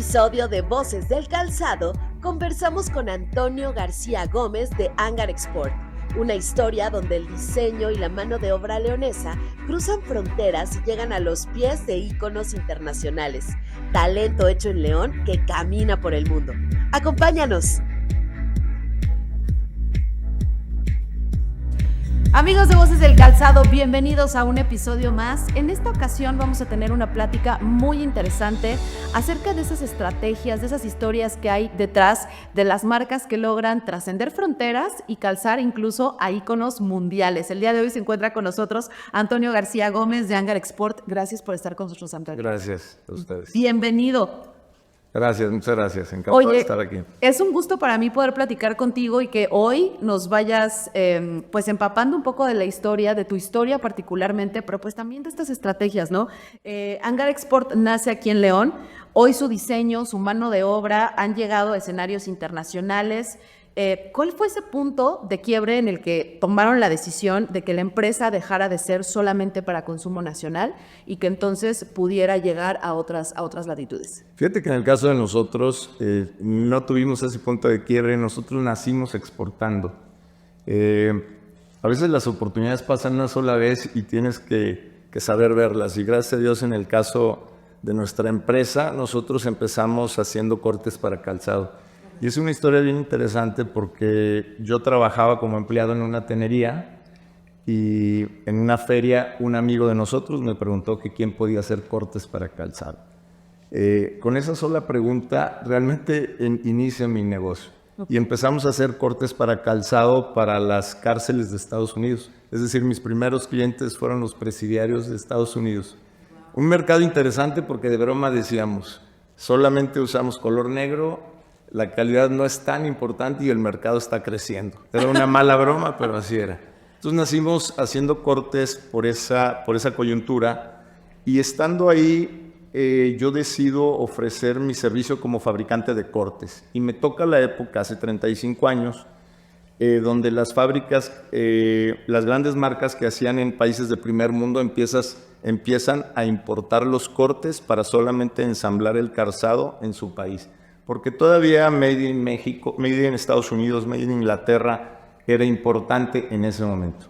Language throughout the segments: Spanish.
episodio de Voces del Calzado, conversamos con Antonio García Gómez de Hangar Export, una historia donde el diseño y la mano de obra leonesa cruzan fronteras y llegan a los pies de íconos internacionales. Talento hecho en León que camina por el mundo. ¡Acompáñanos! Amigos de Voces del Calzado, bienvenidos a un episodio más. En esta ocasión vamos a tener una plática muy interesante acerca de esas estrategias, de esas historias que hay detrás de las marcas que logran trascender fronteras y calzar incluso a íconos mundiales. El día de hoy se encuentra con nosotros Antonio García Gómez de Hangar Export. Gracias por estar con nosotros, Antonio. Gracias a ustedes. Bienvenido. Gracias, muchas gracias. Encantado de estar aquí. Es un gusto para mí poder platicar contigo y que hoy nos vayas pues empapando un poco de la historia, de tu historia particularmente, pero pues también de estas estrategias, ¿no? Hangar Export nace aquí en León. Hoy su diseño, su mano de obra han llegado a escenarios internacionales. ¿Cuál fue ese punto de quiebre en el que tomaron la decisión de que la empresa dejara de ser solamente para consumo nacional y que entonces pudiera llegar a otras latitudes? Fíjate que en el caso de nosotros no tuvimos ese punto de quiebre, nosotros nacimos exportando. A veces las oportunidades pasan una sola vez y tienes que saber verlas, y gracias a Dios en el caso de nuestra empresa nosotros empezamos haciendo cortes para calzado. Y es una historia bien interesante porque yo trabajaba como empleado en una tenería y en una feria un amigo de nosotros me preguntó que quién podía hacer cortes para calzado. Con esa sola pregunta realmente inicia mi negocio. Y empezamos a hacer cortes para calzado para las cárceles de Estados Unidos. Es decir, mis primeros clientes fueron los presidiarios de Estados Unidos. Un mercado interesante porque de broma decíamos, solamente usamos color negro, la calidad no es tan importante y el mercado está creciendo. Era una mala broma, pero así era. Entonces nacimos haciendo cortes por esa coyuntura, y estando ahí yo decido ofrecer mi servicio como fabricante de cortes. Y me toca la época, hace 35 años, donde las fábricas, las grandes marcas que hacían en países de primer mundo empiezan a importar los cortes para solamente ensamblar el calzado en su país. Porque todavía Made in México, Made in Estados Unidos, Made in Inglaterra era importante en ese momento.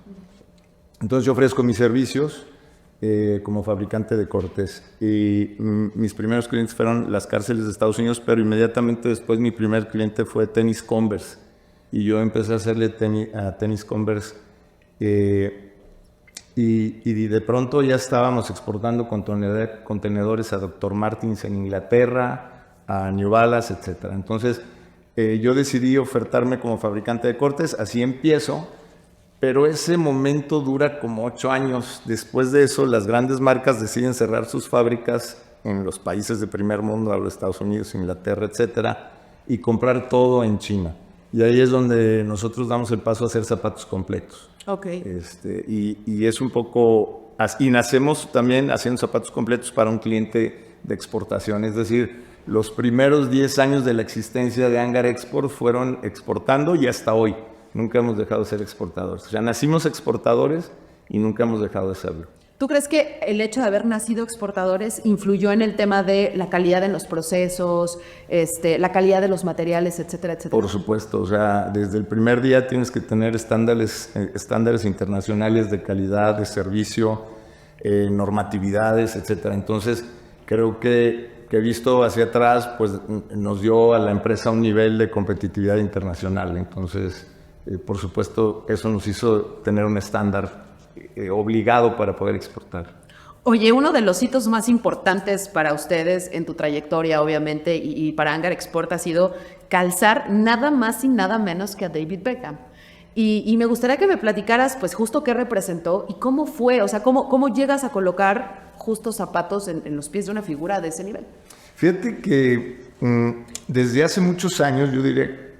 Entonces yo ofrezco mis servicios como fabricante de cortes, y mis primeros clientes fueron las cárceles de Estados Unidos, pero inmediatamente después mi primer cliente fue Tenis Converse, y yo empecé a hacerle a Tenis Converse y de pronto ya estábamos exportando contenedores a Dr. Martens en Inglaterra, a New Balance, etc. Entonces yo decidí ofertarme como fabricante de cortes, así empiezo, pero ese momento dura como 8 años. Después de eso, las grandes marcas deciden cerrar sus fábricas en los países de primer mundo, a los Estados Unidos, Inglaterra, etc., y comprar todo en China. Y ahí es donde nosotros damos el paso a hacer zapatos completos. Okay. Y es un poco, y nacemos también haciendo zapatos completos para un cliente de exportación, es decir, los primeros 10 años de la existencia de Hangar Export fueron exportando, y hasta hoy nunca hemos dejado de ser exportadores. O sea, nacimos exportadores y nunca hemos dejado de serlo. ¿Tú crees que el hecho de haber nacido exportadores influyó en el tema de la calidad en los procesos, la calidad de los materiales, etcétera, etcétera? Por supuesto, o sea, desde el primer día tienes que tener estándares internacionales de calidad, de servicio, normatividades, etcétera. Entonces, creo que visto hacia atrás, pues nos dio a la empresa un nivel de competitividad internacional. Entonces, por supuesto, eso nos hizo tener un estándar obligado para poder exportar. Oye, uno de los hitos más importantes para ustedes en tu trayectoria, obviamente, y para Hangar Export ha sido calzar nada más y nada menos que a David Beckham. Y me gustaría que me platicaras, pues, justo qué representó y cómo fue, o sea, cómo llegas a colocar justo zapatos en los pies de una figura de ese nivel. Fíjate que desde hace muchos años, yo diré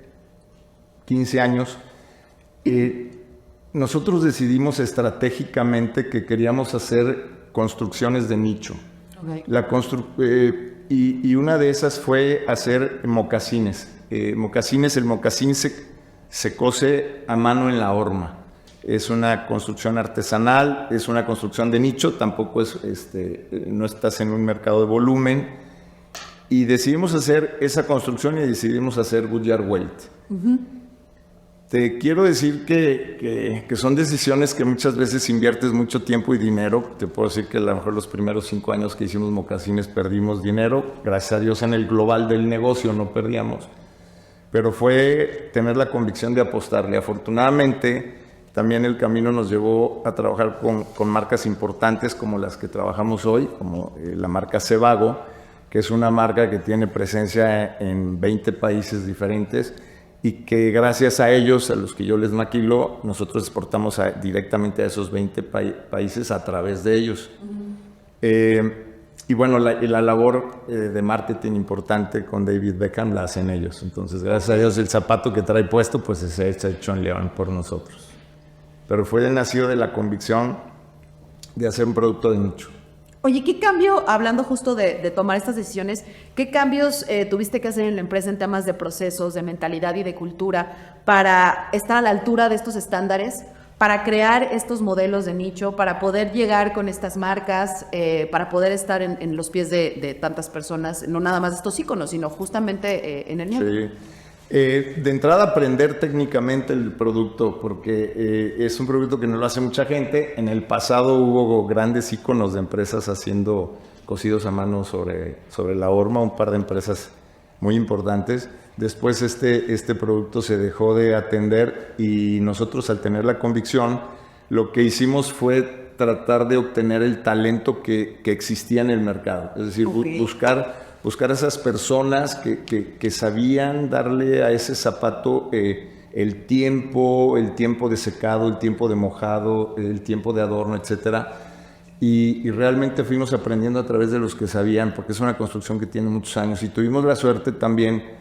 15 años, nosotros decidimos estratégicamente que queríamos hacer construcciones de nicho. Okay. Y una de esas fue hacer mocasines. El mocasín se cose a mano en la horma. Es una construcción artesanal, es una construcción de nicho, tampoco es, no estás en un mercado de volumen. Y decidimos hacer esa construcción y decidimos hacer Goodyear Welt. Te quiero decir que son decisiones que muchas veces inviertes mucho tiempo y dinero. Te puedo decir que a lo mejor los primeros 5 años que hicimos mocasines perdimos dinero. Gracias a Dios en el global del negocio no perdíamos. Pero fue tener la convicción de apostarle. Afortunadamente, también el camino nos llevó a trabajar con marcas importantes como las que trabajamos hoy, como la marca Sebago, que es una marca que tiene presencia en 20 países diferentes y que gracias a ellos, a los que yo les maquilo, nosotros exportamos directamente a esos 20 países a través de ellos. Y bueno, la labor de marketing importante con David Beckham la hacen ellos. Entonces, gracias a Dios, el zapato que trae puesto, pues se ha hecho en León por nosotros. Pero fue nacido de la convicción de hacer un producto de nicho. Oye, ¿qué cambio, hablando justo de tomar estas decisiones, qué cambios tuviste que hacer en la empresa en temas de procesos, de mentalidad y de cultura para estar a la altura de estos estándares, para crear estos modelos de nicho, para poder llegar con estas marcas, para poder estar en los pies de tantas personas, no nada más de estos íconos, sino justamente en el nicho? Sí. De entrada aprender técnicamente el producto, porque es un producto que no lo hace mucha gente. En el pasado hubo grandes íconos de empresas haciendo cosidos a mano sobre la horma, un par de empresas muy importantes. Después este producto se dejó de atender y nosotros, al tener la convicción, lo que hicimos fue tratar de obtener el talento que existía en el mercado. Es decir, buscar a esas personas que sabían darle a ese zapato el tiempo de secado, el tiempo de mojado, el tiempo de adorno, etcétera. Y realmente fuimos aprendiendo a través de los que sabían, porque es una construcción que tiene muchos años. Y tuvimos la suerte también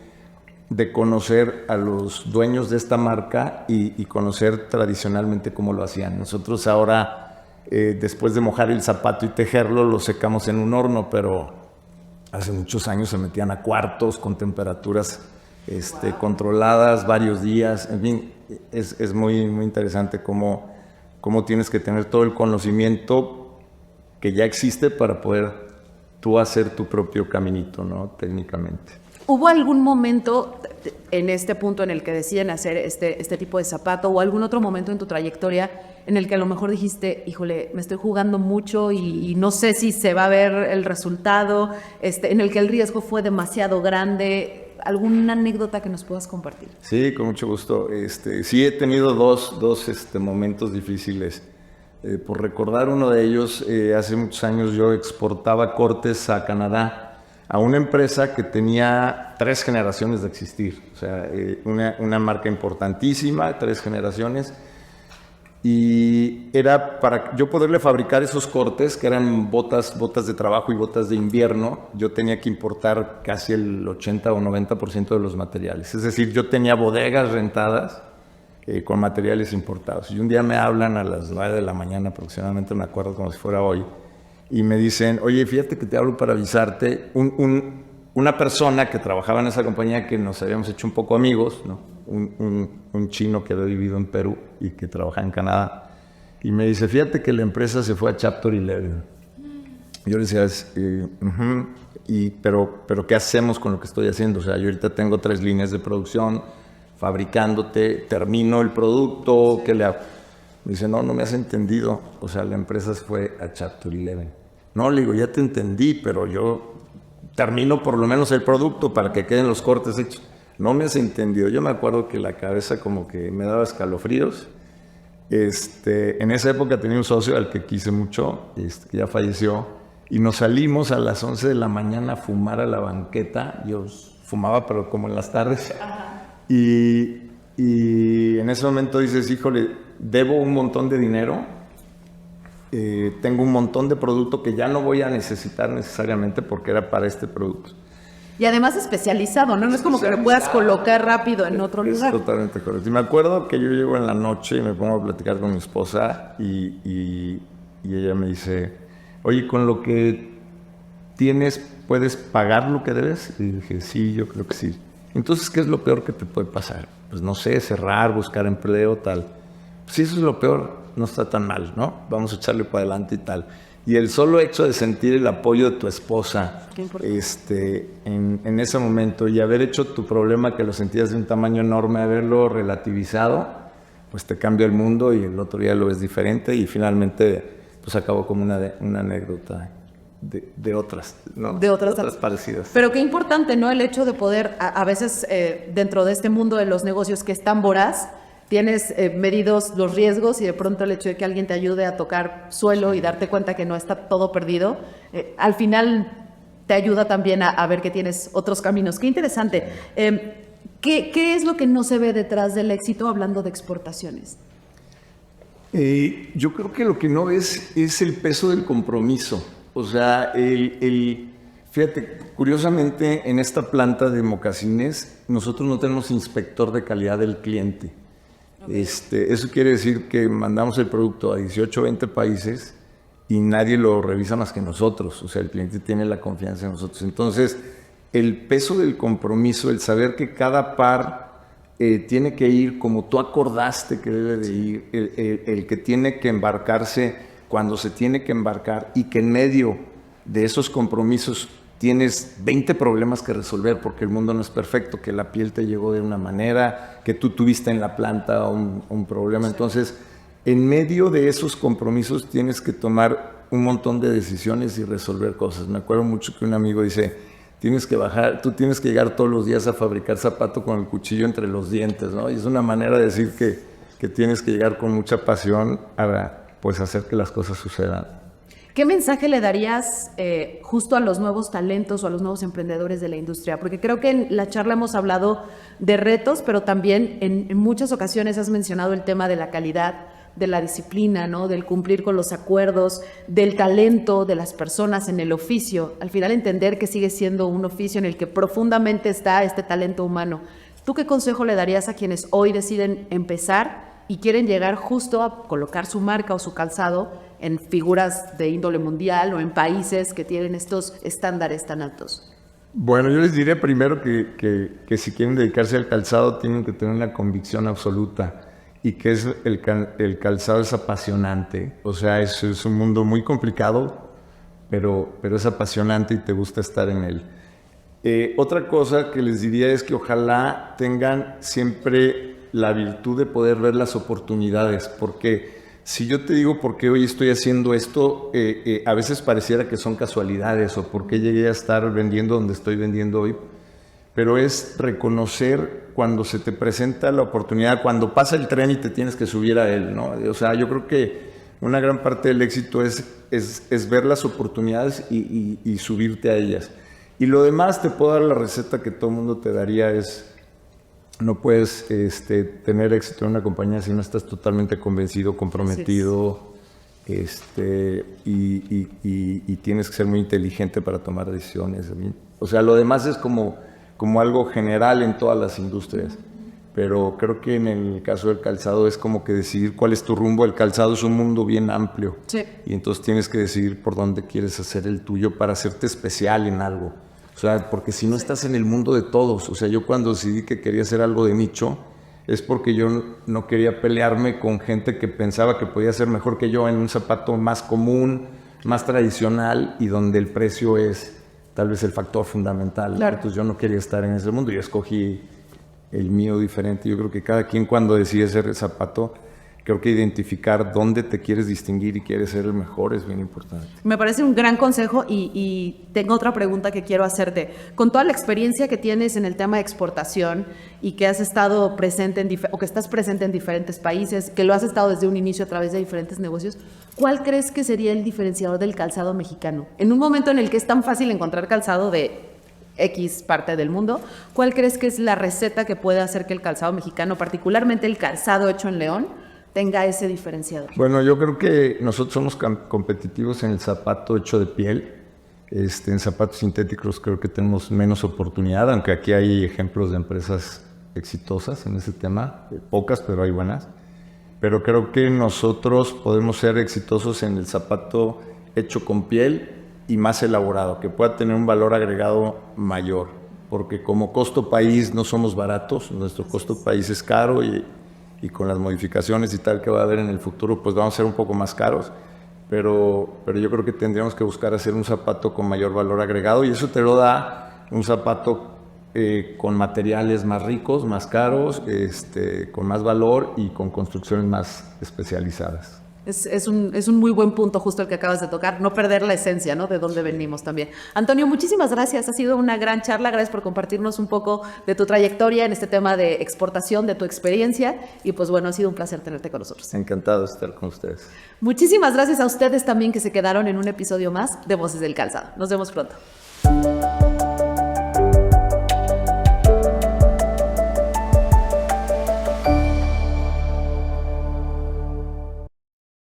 de conocer a los dueños de esta marca y conocer tradicionalmente cómo lo hacían. Nosotros ahora, después de mojar el zapato y tejerlo, lo secamos en un horno, pero hace muchos años se metían a cuartos con temperaturas controladas, varios días. En fin, es muy, muy interesante cómo tienes que tener todo el conocimiento que ya existe para poder tú hacer tu propio caminito, ¿no? Técnicamente. ¿Hubo algún momento en este punto en el que deciden hacer este tipo de zapato o algún otro momento en tu trayectoria en el que a lo mejor dijiste, híjole, me estoy jugando mucho y no sé si se va a ver el resultado, en el que el riesgo fue demasiado grande? ¿Alguna anécdota que nos puedas compartir? Sí, con mucho gusto. Sí he tenido dos momentos difíciles. Por recordar uno de ellos, hace muchos años yo exportaba cortes a Canadá a una empresa que tenía 3 generaciones de existir. O sea, una marca importantísima, 3 generaciones. Y era para yo poderle fabricar esos cortes, que eran botas de trabajo y botas de invierno, yo tenía que importar casi el 80 o 90% de los materiales. Es decir, yo tenía bodegas rentadas con materiales importados. Y un día me hablan a las 9 de la mañana aproximadamente, me acuerdo como si fuera hoy, y me dicen, oye, fíjate que te hablo para avisarte. Una persona que trabajaba en esa compañía, que nos habíamos hecho un poco amigos, ¿no? Un chino que había vivido en Perú y que trabajaba en Canadá, y me dice, fíjate que la empresa se fue a Chapter 11. Yo le decía, pero ¿qué hacemos con lo que estoy haciendo? O sea, yo ahorita tengo 3 líneas de producción, fabricándote, termino el producto, ¿qué le hago? Me dice, no me has entendido. O sea, la empresa se fue a Chapter 11. No, le digo, ya te entendí, pero yo termino por lo menos el producto para que queden los cortes hechos. No me has entendido. Yo me acuerdo que la cabeza como que me daba escalofríos. En esa época tenía un socio al que quise mucho, que ya falleció, y nos salimos a las 11 de la mañana a fumar a la banqueta. Yo fumaba, pero como en las tardes. Y en ese momento dices, híjole, debo un montón de dinero, tengo un montón de producto que ya no voy a necesitar necesariamente porque era para este producto. Y además especializado, ¿no? No es como que lo puedas colocar rápido en otro lugar. Es totalmente correcto. Y me acuerdo que yo llego en la noche y me pongo a platicar con mi esposa y ella me dice, oye, con lo que tienes, ¿puedes pagar lo que debes? Y dije, sí, yo creo que sí. Entonces, ¿qué es lo peor que te puede pasar? Pues no sé, cerrar, buscar empleo, tal. Si eso es lo peor, no está tan mal, ¿no? Vamos a echarle para adelante y tal. Y el solo hecho de sentir el apoyo de tu esposa en ese momento y haber hecho tu problema que lo sentías de un tamaño enorme, haberlo relativizado, pues te cambia el mundo y el otro día lo ves diferente y finalmente pues acabó como una anécdota de otras, ¿no? De otras parecidas. Pero qué importante, ¿no? El hecho de poder, a veces dentro de este mundo de los negocios que es tan voraz, tienes medidos los riesgos y de pronto el hecho de que alguien te ayude a tocar suelo y darte cuenta que no está todo perdido, al final te ayuda también a ver que tienes otros caminos. Qué interesante. ¿Qué es lo que no se ve detrás del éxito hablando de exportaciones? Yo creo que lo que no ves es el peso del compromiso. O sea, fíjate, curiosamente en esta planta de mocasines nosotros no tenemos inspector de calidad del cliente. Okay. Eso quiere decir que mandamos el producto a 18 o 20 países y nadie lo revisa más que nosotros. O sea, el cliente tiene la confianza en nosotros. Entonces, el peso del compromiso, el saber que cada par tiene que ir como tú acordaste que debe de ir, el que tiene que embarcarse cuando se tiene que embarcar y que en medio de esos compromisos tienes 20 problemas que resolver porque el mundo no es perfecto, que la piel te llegó de una manera, que tú tuviste en la planta un problema. Sí. Entonces, en medio de esos compromisos tienes que tomar un montón de decisiones y resolver cosas. Me acuerdo mucho que un amigo dice, tú tienes que llegar todos los días a fabricar zapato con el cuchillo entre los dientes, ¿no? Y es una manera de decir que tienes que llegar con mucha pasión a pues hacer que las cosas sucedan. ¿Qué mensaje le darías justo a los nuevos talentos o a los nuevos emprendedores de la industria? Porque creo que en la charla hemos hablado de retos, pero también en muchas ocasiones has mencionado el tema de la calidad, de la disciplina, ¿no? Del cumplir con los acuerdos, del talento de las personas en el oficio. Al final entender que sigue siendo un oficio en el que profundamente está este talento humano. ¿Tú qué consejo le darías a quienes hoy deciden empezar y quieren llegar justo a colocar su marca o su calzado en figuras de índole mundial o en países que tienen estos estándares tan altos? Bueno, yo les diría primero que si quieren dedicarse al calzado tienen que tener una convicción absoluta y que el calzado es apasionante. O sea, es un mundo muy complicado, pero es apasionante y te gusta estar en él. Otra cosa que les diría es que ojalá tengan siempre la virtud de poder ver las oportunidades, porque si yo te digo por qué hoy estoy haciendo esto, a veces pareciera que son casualidades o por qué llegué a estar vendiendo donde estoy vendiendo hoy, pero es reconocer cuando se te presenta la oportunidad, cuando pasa el tren y te tienes que subir a él, ¿no? O sea, yo creo que una gran parte del éxito es ver las oportunidades y subirte a ellas. Y lo demás te puedo dar la receta que todo el mundo te daría es: no puedes tener éxito en una compañía si no estás totalmente convencido, comprometido, y tienes que ser muy inteligente para tomar decisiones. O sea, lo demás es como algo general en todas las industrias, pero creo que en el caso del calzado es como que decidir cuál es tu rumbo. El calzado es un mundo bien amplio, sí, y entonces tienes que decidir por dónde quieres hacer el tuyo para hacerte especial en algo. O sea, porque si no estás en el mundo de todos. O sea, yo cuando decidí que quería hacer algo de nicho, es porque yo no quería pelearme con gente que pensaba que podía ser mejor que yo en un zapato más común, más tradicional y donde el precio es tal vez el factor fundamental. Claro. Entonces yo no quería estar en ese mundo y escogí el mío diferente. Yo creo que cada quien cuando decide hacer el zapato, creo que identificar dónde te quieres distinguir y quieres ser el mejor es bien importante. Me parece un gran consejo y tengo otra pregunta que quiero hacerte. Con toda la experiencia que tienes en el tema de exportación y que has estado presente o que estás presente en diferentes países, que lo has estado desde un inicio a través de diferentes negocios, ¿cuál crees que sería el diferenciador del calzado mexicano? En un momento en el que es tan fácil encontrar calzado de X parte del mundo, ¿cuál crees que es la receta que puede hacer que el calzado mexicano, particularmente el calzado hecho en León, tenga ese diferenciador? Bueno, yo creo que nosotros somos competitivos en el zapato hecho de piel. En zapatos sintéticos creo que tenemos menos oportunidad, aunque aquí hay ejemplos de empresas exitosas en ese tema, pocas, pero hay buenas. Pero creo que nosotros podemos ser exitosos en el zapato hecho con piel y más elaborado, que pueda tener un valor agregado mayor, porque como costo país no somos baratos, nuestro costo país es caro y con las modificaciones y tal que va a haber en el futuro, pues vamos a ser un poco más caros. pero yo creo que tendríamos que buscar hacer un zapato con mayor valor agregado, y eso te lo da un zapato con materiales más ricos, más caros, con más valor y con construcciones más especializadas. Es un muy buen punto justo el que acabas de tocar, no perder la esencia, ¿no? De dónde venimos también. Antonio, muchísimas gracias, ha sido una gran charla, gracias por compartirnos un poco de tu trayectoria en este tema de exportación, de tu experiencia, y pues bueno, ha sido un placer tenerte con nosotros. Encantado de estar con ustedes. Muchísimas gracias a ustedes también que se quedaron en un episodio más de Voces del Calzado. Nos vemos pronto.